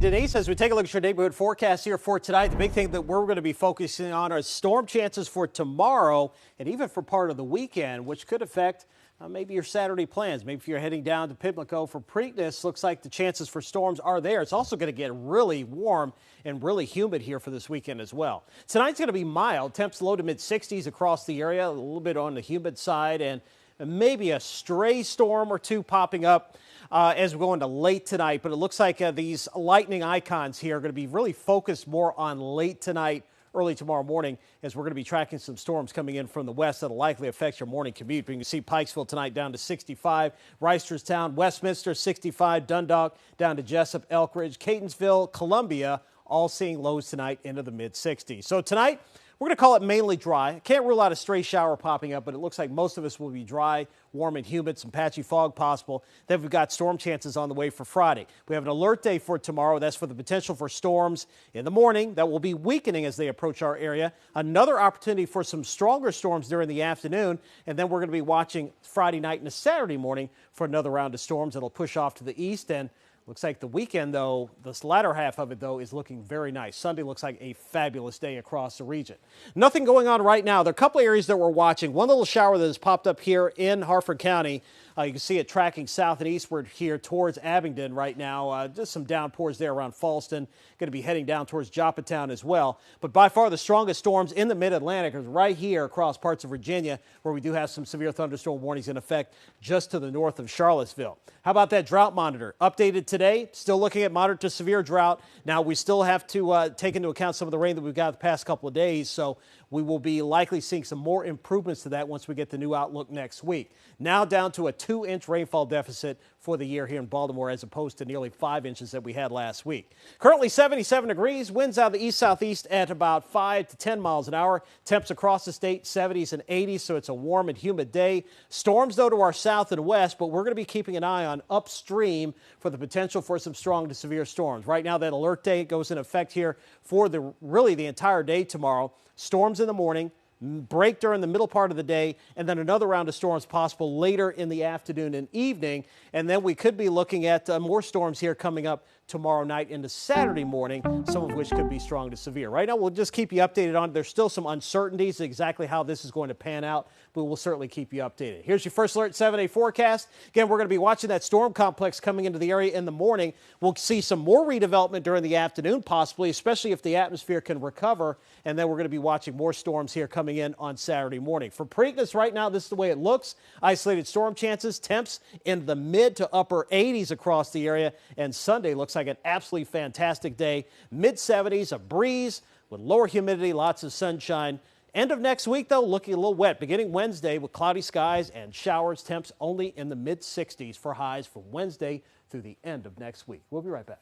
Denise, as we take a look at your neighborhood forecast here for tonight, the big thing that we're going to be focusing on are storm chances for tomorrow and even for part of the weekend, which could affect maybe your Saturday plans. Maybe if you're heading down to Pimlico for Preakness, looks like the chances for storms are there. It's also going to get really warm and really humid here for this weekend as well. Tonight's going to be mild. Temps low to mid 60s across the area, a little bit on the humid side, and maybe a stray storm or two popping up as we go into late tonight. But it looks like these lightning icons here are going to be really focused more on late tonight, early tomorrow morning, as we're going to be tracking some storms coming in from the west that'll likely affect your morning commute. You can see Pikesville tonight down to 65, Reisterstown, Westminster 65, Dundalk down to Jessup, Elkridge, Catonsville, Columbia, all seeing lows tonight into the mid 60s. So tonight, we're going to call it mainly dry. Can't rule out a stray shower popping up, but it looks like most of us will be dry, warm and humid, some patchy fog possible. Then we've got storm chances on the way for Friday. We have an alert day for tomorrow. That's for the potential for storms in the morning that will be weakening as they approach our area. Another opportunity for some stronger storms during the afternoon. And then we're going to be watching Friday night and a Saturday morning for another round of storms that'll push off to the east. And looks like the weekend, though, this latter half of it, though, is looking very nice. Sunday looks like a fabulous day across the region. Nothing going on right now. There are a couple areas that we're watching. One little shower that has popped up here in Harford County. You can see it tracking south and eastward here towards Abingdon right now. Just some downpours there around Falston. Going to be heading down towards Joppatown as well. But by far the strongest storms in the mid-Atlantic is right here across parts of Virginia, where we do have some severe thunderstorm warnings in effect just to the north of Charlottesville. How about that drought monitor? Updated today, still looking at moderate to severe drought. Now we still have to take into account some of the rain that we've got the past couple of days, so we will be likely seeing some more improvements to that once we get the new outlook next week. Now down to a 2-inch rainfall deficit for the year here in Baltimore, as opposed to nearly 5 inches that we had last week. Currently 77 degrees, winds out of the east-southeast at about 5 to 10 miles an hour. Temps across the state 70s and 80s, so it's a warm and humid day. Storms, though, to our south and west, but we're going to be keeping an eye on upstream for the potential for some strong to severe storms. Right now, that alert day goes in effect here for really the entire day tomorrow. Storms in the morning, break during the middle part of the day, and then another round of storms possible later in the afternoon and evening. And then we could be looking at more storms here coming up tomorrow night into Saturday morning, some of which could be strong to severe. Right now, we'll just keep you updated on it. There's still some uncertainties exactly how this is going to pan out, but we'll certainly keep you updated. Here's your first alert 7-day forecast. Again, we're going to be watching that storm complex coming into the area in the morning. We'll see some more redevelopment during the afternoon, possibly, especially if the atmosphere can recover. And then we're going to be watching more storms here coming in on Saturday morning. For Preakness right now, this is the way it looks. Isolated storm chances, temps in the mid to upper 80s across the area. And Sunday looks like an absolutely fantastic day. Mid 70s, a breeze with lower humidity, lots of sunshine. End of next week, though, looking a little wet. Beginning Wednesday with cloudy skies and showers, temps only in the mid 60s for highs from Wednesday through the end of next week. We'll be right back.